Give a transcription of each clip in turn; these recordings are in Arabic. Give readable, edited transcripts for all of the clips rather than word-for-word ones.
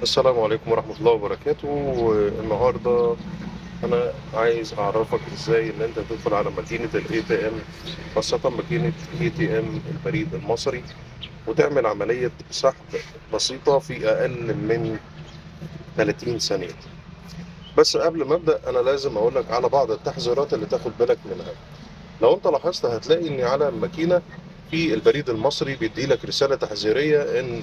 السلام عليكم ورحمة الله وبركاته. النهاردة أنا عايز أعرفك إزاي إن أنت تدخل على ماكينة ال ATM، خاصة ماكينة ATM البريد المصري، وتعمل عملية سحب بسيطة في أقل من 30 ثانية. بس قبل ما أبدأ أنا لازم أقولك على بعض التحذيرات اللي تاخد بالك منها. لو أنت لاحظت هتلاقي إن على الماكينة في البريد المصري بيديلك رسالة تحذيرية إن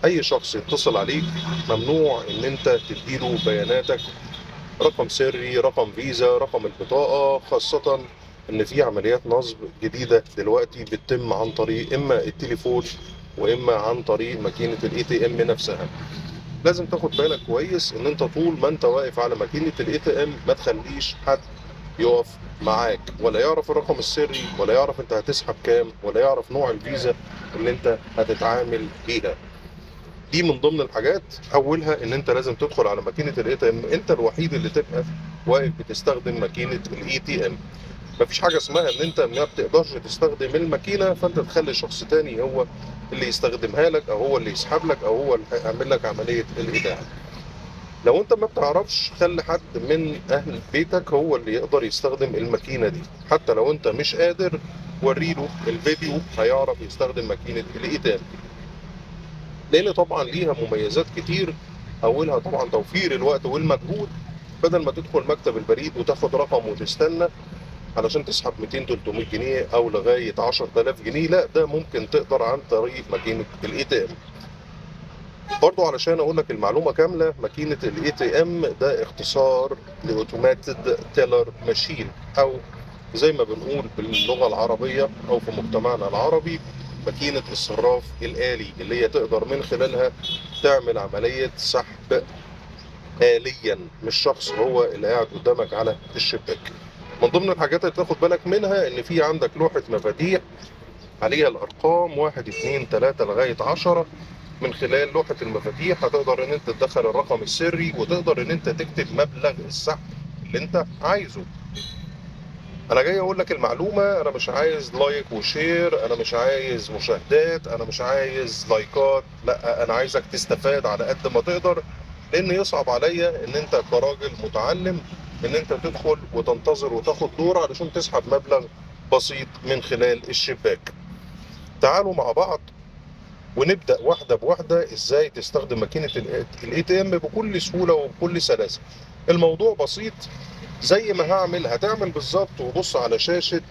أي شخص يتصل عليك ممنوع إن أنت تديله بياناتك، رقم سري، رقم فيزا، رقم البطاقة، خاصة إن في عمليات نصب جديدة دلوقتي بتتم عن طريق إما التليفون وإما عن طريق ماكينة الاي تي ام نفسها. لازم تاخد بالك كويس إن أنت طول ما أنت واقف على ماكينة الاي تي ام ما تخليش حد يقف معاك ولا يعرف الرقم السري ولا يعرف أنت هتسحب كام ولا يعرف نوع الفيزا اللي أنت هتتعامل بيها. دي من ضمن الحاجات، اولها ان انت لازم تدخل على ماكينه الاي تي ام انت الوحيد اللي تبقى واقف بتستخدم ماكينه الاي تي ام. مفيش حاجه اسمها ان انت ما بتقدرش تستخدم الماكينه فانت تخلي شخص تاني هو اللي يستخدمها لك او هو اللي يسحب لك او هو اللي هيعمل لك عمليه الايداع. لو انت ما بتعرفش خلي حد من اهل بيتك هو اللي يقدر يستخدم الماكينه دي، حتى لو انت مش قادر وريله الفيديو هيعرف يستخدم ماكينه الاي تي ام، لان طبعا ليها مميزات كتير. اولها طبعا توفير الوقت والمجهود، بدل ما تدخل مكتب البريد وتاخد رقم وتستنى علشان تسحب 200 300 جنيه او لغايه 10000 جنيه، لا ده ممكن تقدر عن طريق ماكينه الاي تي ام. برضو علشان اقول لك المعلومه كامله، ماكينه الاي تي ام ده اختصار لاوتوماتد تيلر ماشين، او زي ما بنقول باللغه العربيه او في مجتمعنا العربي ماكينه الصراف الالي، اللي هي تقدر من خلالها تعمل عمليه سحب آليا، مش شخص هو اللي قاعد قدامك على الشباك. من ضمن الحاجات اللي تاخد بالك منها ان في عندك لوحة مفاتيح عليها الارقام 1 2 3 لغاية 10. من خلال لوحة المفاتيح هتقدر ان انت تدخل الرقم السري وتقدر ان انت تكتب مبلغ السحب اللي انت عايزه. انا جاي اقول لك المعلومة، انا مش عايز لايك وشير، انا مش عايز مشاهدات، انا مش عايز لايكات، لا انا عايزك تستفاد على قد ما تقدر، لان يصعب عليا ان انت كراجل متعلم ان انت تدخل وتنتظر وتاخد دور علشان تسحب مبلغ بسيط من خلال الشباك. تعالوا مع بعض ونبدأ واحدة بواحدة ازاي تستخدم ماكينة الاي تي ام بكل سهولة وبكل سلاسة. الموضوع بسيط، زي ما هتعمل بالظبط، وبص على شاشة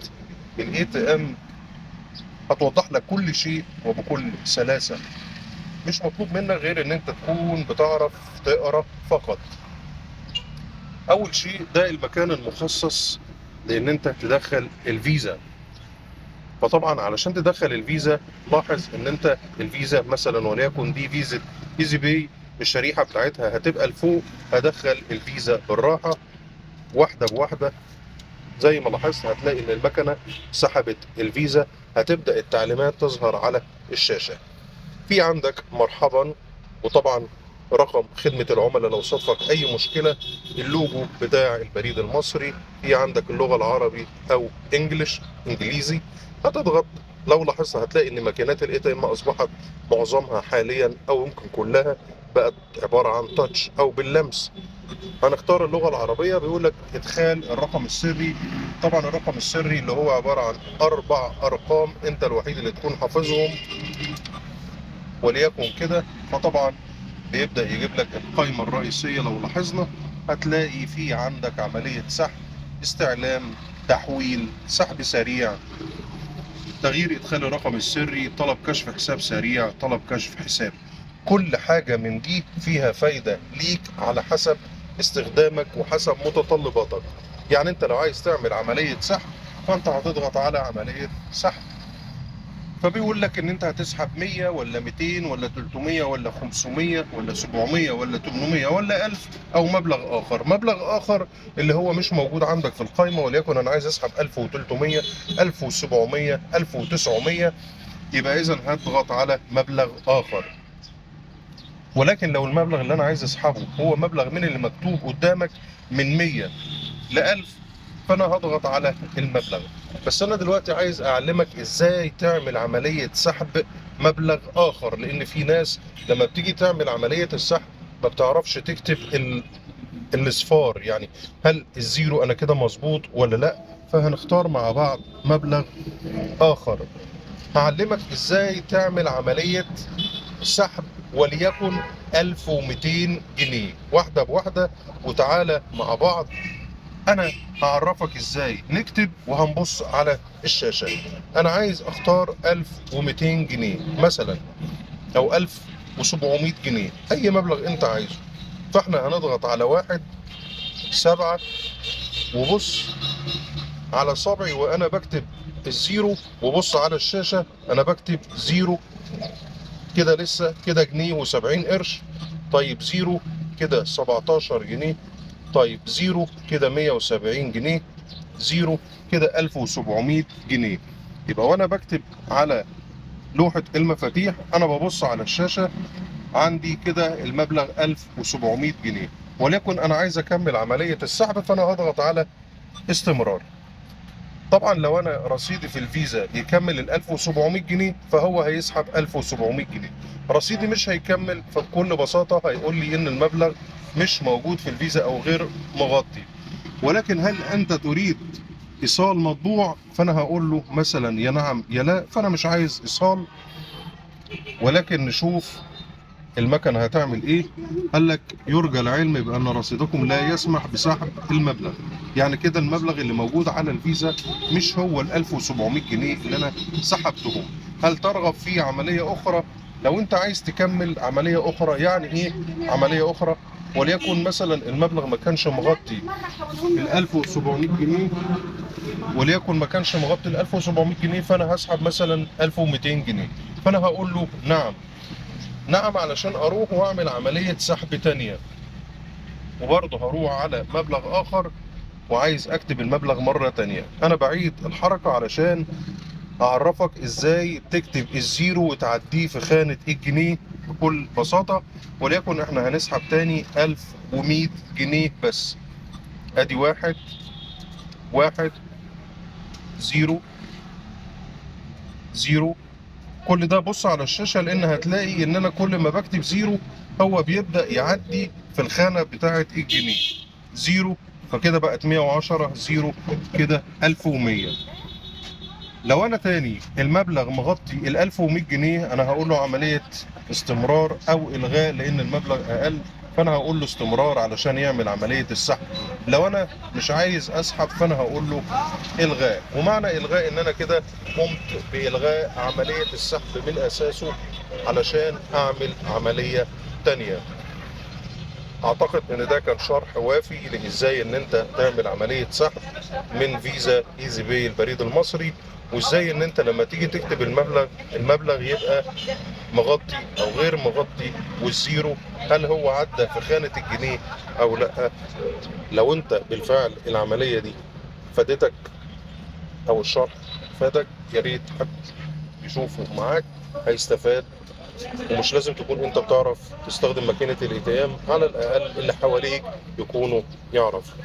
الاي تي ام هتوضح لك كل شيء وبكل سلاسة. مش مطلوب منك غير ان انت تكون بتعرف تقرا فقط. اول شيء ده المكان المخصص لان انت تدخل الفيزا. فطبعا علشان تدخل الفيزا لاحظ ان انت الفيزا مثلا وليكن دي فيزا ايزي باي، الشريحة بتاعتها هتبقى لفوق. هدخل الفيزا بالراحة واحدة بواحدة. زي ما لاحظت هتلاقي ان المكنة سحبت الفيزا، هتبدأ التعليمات تظهر على الشاشة. في عندك مرحبا، وطبعا رقم خدمة العملاء لو صادفك أي مشكلة، اللوجو بتاع البريد المصري، في عندك اللغة العربي أو إنجليزي. هتضغط، لو لاحظت هتلاقي إن ماكينات الاي تي ام أصبحت معظمها حاليا أو يمكن كلها بقت عبارة عن تاتش أو باللمس. هنختار اللغة العربية، بيقول لك إدخال الرقم السري. طبعا الرقم السري اللي هو عبارة عن 4 أرقام أنت الوحيد اللي تكون حافظهم وليكن كده. فطبعا بيبدأ يجيب لك القائمة الرئيسية، لو لاحظنا هتلاقي في عندك عملية سحب، استعلام، تحويل، سحب سريع، تغيير إدخال الرقم السري، طلب كشف حساب سريع، طلب كشف حساب. كل حاجة من دي فيها فايدة ليك على حسب استخدامك وحسب متطلباتك. يعني انت لو عايز تعمل عملية سحب فانت هتضغط على عملية سحب، فبيقول لك ان انت هتسحب 100 ولا 200 ولا 300 ولا 500 ولا 700 ولا 800 ولا 1000 او مبلغ اخر. مبلغ اخر اللي هو مش موجود عندك في القائمة، وليكن انا عايز اسحب 1300 1700 1900، يبقى اذا هضغط على مبلغ اخر. ولكن لو المبلغ اللي انا عايز اسحبه هو مبلغ من اللي مكتوب قدامك من 100 ل 1000، فانا هضغط على المبلغ. بس انا دلوقتي عايز اعلمك ازاي تعمل عملية سحب مبلغ اخر، لان في ناس لما بتيجي تعمل عملية السحب ما بتعرفش تكتب الاصفار، يعني هل الزيرو انا كده مظبوط ولا لا. فهنختار مع بعض مبلغ اخر. هعلمك ازاي تعمل عملية سحب وليكن 1200 جنيه واحدة بواحدة، وتعالى مع بعض انا هعرفك ازاي نكتب وهنبص على الشاشة. انا عايز اختار 1200 جنيه مثلا او 1700 جنيه، اي مبلغ انت عايزه. فاحنا هنضغط على 1 7 وبص على صابعي وانا بكتب الزيرو، وبص على الشاشة انا بكتب زيرو كده، لسه كده جنيه و70 قرش. طيب زيرو كده 17 جنيه. طيب زيرو كده 170 جنيه. زيرو كده 1700 جنيه. يبقى وانا بكتب على لوحة المفاتيح انا ببص على الشاشة عندي كده المبلغ 1700 جنيه، وليكن انا عايز اكمل عملية السحب فانا هضغط على استمرار. طبعا لو انا رصيدي في الفيزا يكمل ال 1700 جنيه فهو هيسحب 1700 جنيه. رصيدي مش هيكمل فبكل بساطة هيقول لي ان المبلغ مش موجود في الفيزا او غير مغطي. ولكن هل انت تريد ايصال مطبوع؟ فانا هقول له مثلا يا نعم يا لا، فانا مش عايز ايصال. ولكن نشوف المكنة هتعمل ايه. قال لك يرجى العلم بان رصيدكم لا يسمح بسحب المبلغ. يعني كده المبلغ اللي موجود على الفيزا مش هو ال 1700 جنيه اللي انا سحبتهم. هل ترغب في عملية اخرى؟ لو انت عايز تكمل عملية اخرى، يعني ايه عملية اخرى؟ وليكن مثلا المبلغ ما كانش مغطي ال 1700 جنيه، وليكن ما كانش مغطي ال 1700 جنيه، فانا هسحب مثلا 1200 جنيه. فانا هقول له نعم. نعم علشان اروح واعمل عملية سحب تانية، وبرضه هروح على مبلغ اخر وعايز اكتب المبلغ مرة تانية. انا بعيد الحركة علشان اعرفك ازاي تكتب الزيرو وتعديه في خانة الجنيه بكل بساطة. وليكن احنا هنسحب تاني 1100 جنيه بس. ادي 1 0 0. كل ده بص على الشاشة، لان هتلاقي ان انا كل ما بكتب زيرو هو بيبدأ يعدي في الخانة بتاعة الجنيه. زيرو فكده بقت 110. زيرو كده 1100. لو انا تاني المبلغ مغطي ال 1100 جنيه انا هقول له عملية استمرار او الغاء، لان المبلغ اقل. فانا هقول له استمرار علشان يعمل عملية السحب. لو انا مش عايز اسحب فانا هقول له الغاء. ومعنى الغاء ان انا كده قمت بالغاء عملية السحب من اساسه علشان اعمل عملية تانية. اعتقد ان ده كان شرح وافي لازاي ان انت تعمل عملية سحب من فيزا ايزي باي البريد المصري، وازاي ان انت لما تيجي تكتب المبلغ يبقى مغطي او غير مغطي، والزيرو هل هو عدى في خانة الجنيه او لا. لو انت بالفعل العملية دي فادتك او الشرح فادك، يا ريت حد يشوفه معاك هيستفاد. ومش لازم تكون انت بتعرف تستخدم ماكينة الاي تي ام، على الاقل اللي حواليك يكونوا يعرفوا.